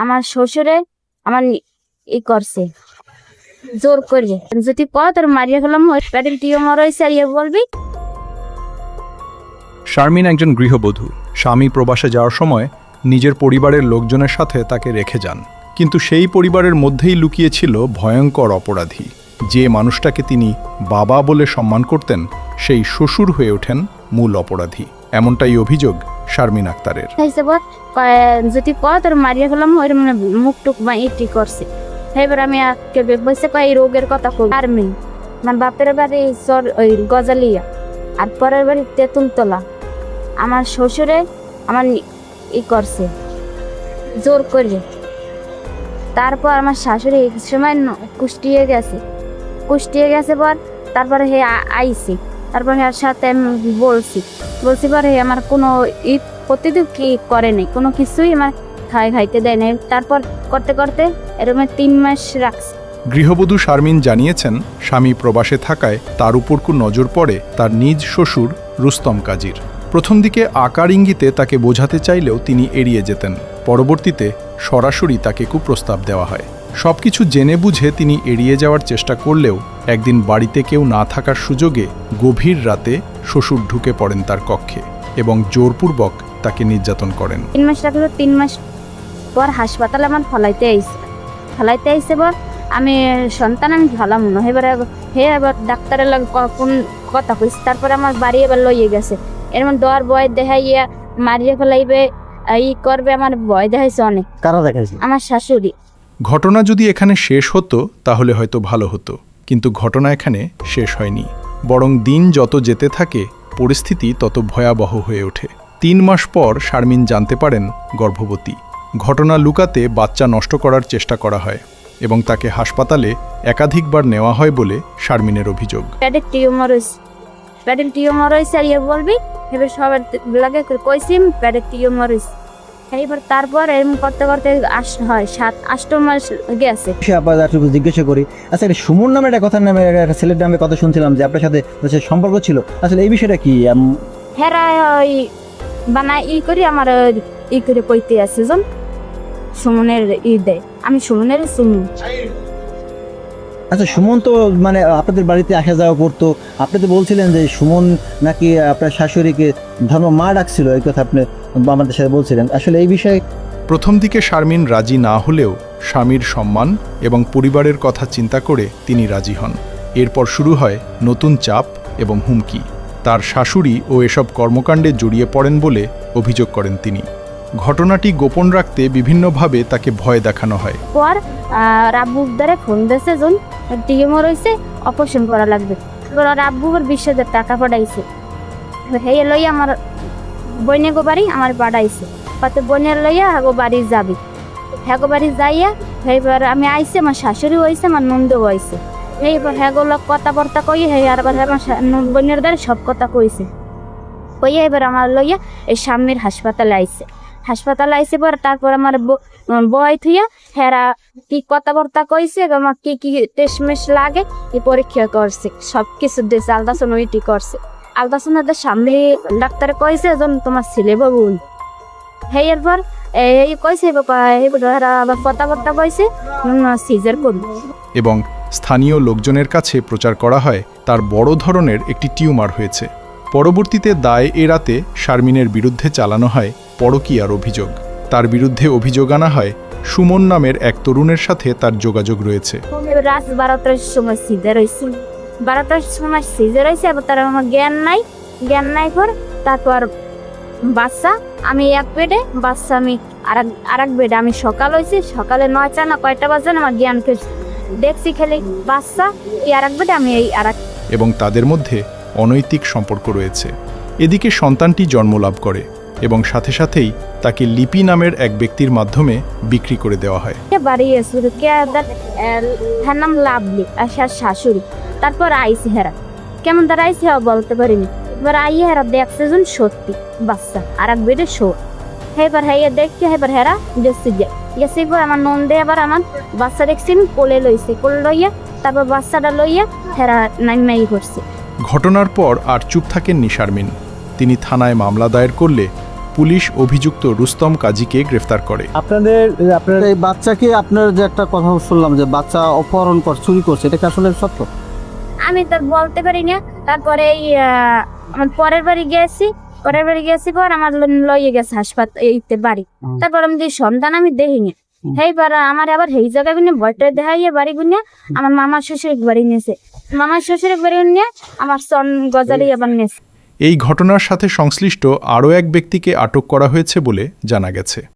আমার শ্বশুরে আমার করছে জোর করে, যদি কয় তোর মারিয়া গেলাম পেটের টিউমার হয়েছে আর বলবি। শারমিন একজন গৃহবধূ। স্বামী প্রবাসে যাওয়ার সময় নিজের পরিবারের লোকজনের সাথে তাকে রেখে যান, কিন্তু সেই পরিবারের মধ্যেই লুকিয়ে ছিল ভয়ঙ্কর অপরাধী। যে মানুষটাকে তিনি বাবা বলে সম্মান করতেন, সেই শ্বশুর হয়ে ওঠেন মূল অপরাধী। এমনটাই অভিযোগ শারমিন আক্তারের। যদি কয় তোর মারিয়া গেলাম মুখ টুক ইটি করছে। এবার আমি বলছে এই রোগের কথা কই। শারমিন আমার বাপের বাড়ি ওই গজালিয়া, আর পরের বাড়ি তেঁতুলতলা। আমার শ্বশুরে আমার করছে জোর করে। তারপর আমার শাশুড়ি এক সময় কুষ্টিয়ে গেছে পর তারপরে হে আইসি। তারপর এর সাথে আমি বলছি পরে আমার কোনো প্রতিদিন কি করে নাই, কোনো কিছুই আমার খাইতে দেয় নাই। তারপর করতে করতে এরকম 3 মাস রাখছে। গৃহবধূ শারমিন জানিয়েছেন, স্বামী প্রবাসে থাকায় তার উপর নজর পড়ে তার নিজ শ্বশুর রুস্তম কাজীর। প্রথম দিকে আকার ইঙ্গিতে তাকে বোঝাতে চাইলেও তিনি এড়িয়ে যেতেন। পরবর্তীতে সরাসরি তাকে কুপ্রস্তাব দেওয়া হয়। সবকিছু জেনে বুঝে তিনি এড়িয়ে যাওয়ার চেষ্টা করলেও একদিন বাড়িতে কেউ না থাকার সুযোগে গভীর রাতে শ্বশুর ঢুকে পড়েন তার কক্ষে এবং জোরপূর্বক তাকে নির্যাতন করেন। 3 মাস রাখলো। 3 মাস পর হাসপাতালে আমার ফলাইতে আইসে পর আমি সন্তান আমি ভালাম না। এবার ডাক্তারের লাগে কোন কথা কইছে। তারপরে আমার বাড়ি এবার লইয়ে গেছে। এর মধ্যে ডর ভয় দেখাইয়া মারিয়ে ফেলাইবে করবে, আমার ভয় দেখাইছে অনেক। কারা দেখাইছে? আমার শাশুড়ি। ঘটনা যদি এখানে শেষ হতো তাহলে হয়তো ভালো হতো, কিন্তু ঘটনা এখানে শেষ হয়নি। বরং দিন যত যেতে থাকে পরিস্থিতি তত ভয়াবহ হয়ে ওঠে। 3 মাস পর শারমিন জানতে পারেন গর্ভবতী। ঘটনা লুকাতে বাচ্চা নষ্ট করার চেষ্টা করা হয় এবং তাকে হাসপাতালে একাধিকবার নেওয়া হয় বলে শারমিনের অভিযোগ। পেটের টিউমার হয়েছে আর বলবি। এবার সবার লাগে কইছি পেটের টিউমার হয়েছে। এইবার তারপর এরকম করতে করতে হয় 7-8 মাস গেছে। জিজ্ঞাসা করি, আচ্ছা এটা সুমন নামে একটা কথা নামে একটা ছেলের নামে কথা শুনছিলাম যে আপনার সাথে সম্পর্ক ছিল, আসলে এই বিষয়টা কি? হেরা ওই বানায় করি আমার করে কইতে আছে জন সুমনের দেয়। আমি সুমনের শুনি। আচ্ছা সুমন তো মানে আপনাদের বাড়িতে আসা যাওয়া করতো, আপনি তো বলছিলেন যে সুমন নাকি আপনার শাশুড়িকে ধর্ম মা ডাকছিল, এই কথা আপনি আমাদের সাথে বলছিলেন। আসলে এই বিষয়ে প্রথম দিকে শারমিন রাজি না হলেও স্বামীর সম্মান এবং পরিবারের কথা চিন্তা করে তিনি রাজি হন। এরপর শুরু হয় নতুন চাপ এবং হুমকি। তার শাশুড়ি ও এসব কর্মকাণ্ডে জড়িয়ে পড়েন বলে অভিযোগ করেন তিনি। ঘটনাটি গোপন রাখতে বিভিন্নভাবে তাকে ভয় দেখানো হয়। পর রাব্বুর দ্বারা ফোন দিয়েছে জন টিউমার হয়েছে, অপারেশন করা লাগবে। রাব্বুর 20,000 টাকা পাঠাইছে। হেয়ে লই আমার বইনে গো বাড়ি আমার পাঠাইছে। কত বোনের লইয়া হাগো বাড়ি যাবি। হ্যাগো বাড়ি যাইয়া এইবার আমি আইসে, আমার শাশুড়ি হয়েছে, আমার নন্দ হয়েছে। এইবার হ্যাগোলো কথাবার্তা কই আর আমার বোনের দ্বারা সব কথা কইছে। কইয়া এবার আমার লইয়া এই সামনের হাসপাতালে আইসে পর তারপর আমার বয় থুইয়া হেরা কি কথাবার্তা কইছে, আমার কি কি টেস্টমেশ লাগে এই পরীক্ষা করছে, সবকিছু দিয়েছে। আলদাসন ওইটি করছে। আলদাসনের সামনে ডাক্তারে কইছে যেন তোমার ছেলে বাবু। হেয়ার পর এই কইছে আবার কথাবার্তা কইছে সিজার করব। এবং স্থানীয় লোকজনের কাছে প্রচার করা হয় তার বড় ধরনের একটি টিউমার হয়েছে। পরবর্তীতে দায় এড়াতে শারমিনের বিরুদ্ধে চালানো হয় পরকীয়ার অভিযোগ। তার বিরুদ্ধে অভিযোগ আনা হয় সুমন নামের এক তরুণের সাথে তার যোগাযোগ রয়েছে। রাত 12টার সময় সিজার হয়েছে। 12টার সময় সিজার হয়েছে। এবার তার আমার জ্ঞান নাই পর তারপর বাচ্চা আমি এক বেডে, বাচ্চা আমি আর এক বেডে। আমি সকাল হয়েছি, সকালে 9টা না কয়টা বাজে আমার জ্ঞান ফিরছে। দেখছি খেলে বাচ্চা এই আর এক বেডে, আমি এই আর এক। এবং তাদের মধ্যে অনৈতিক সম্পর্ক রয়েছে। এদিকে সন্তানটি জন্মলাভ করে এবং সাথে সাথেই তাকে লিপি নামের এক ব্যক্তির মাধ্যমে বিক্রি করে দেওয়া হয়। বাড়ি এসে হ্যার নাম লাভলি আর শাশুড়ি। তারপর আইসি হেরা কেমন তারা আইসি বলতে পারিনি। এবার আইয়ে হেরা দেখছে জন সত্যি বাচ্চা আর এক বেডে শো। এবার হ্যাঁ দেখছে, এবার হেরা দেখছি গেছে। আমার নন্দে আবার আমার বাচ্চা দেখছি কোলে লইছে, কোলে লইয়া তারপর বাচ্চাটা লইয়া হেরা নাইমাই করছে। ঘটনার পর আর চুপ থাকেননি শারমিন। তিনি থানায় মামলা দায়ের করলে পুলিশ অভিযুক্ত রুস্তম কাজীকে গ্রেফতার করে। আপনার এই বাচ্চাকে আপনার যে একটা কথা শুনলাম যে বাচ্চা অপহরণ চুরি করছে, এটা কি আসলে সত্য? আমি তো বলতে পারি না। তারপরে এই আমার পরের বাড়ি গেছি পর আমার লইয়ে গেছে হাসপাতাল এইতে বাড়ি। তারপর আমি যে সন্তান আমি দেখিনি সেইবার আমার আবার সেই জায়গায় গুনে ভয়টা দেখাইয়ে বাড়ি গুনে আমার মামার শ্বশুরের বাড়ি নিয়েছে। মামার শ্বশুরের বাড়ি নিয়ে আমার সন গজালি আবার নিয়েছে। এই ঘটনার সাথে সংশ্লিষ্ট আরও এক ব্যক্তিকে আটক করা হয়েছে বলে জানা গেছে।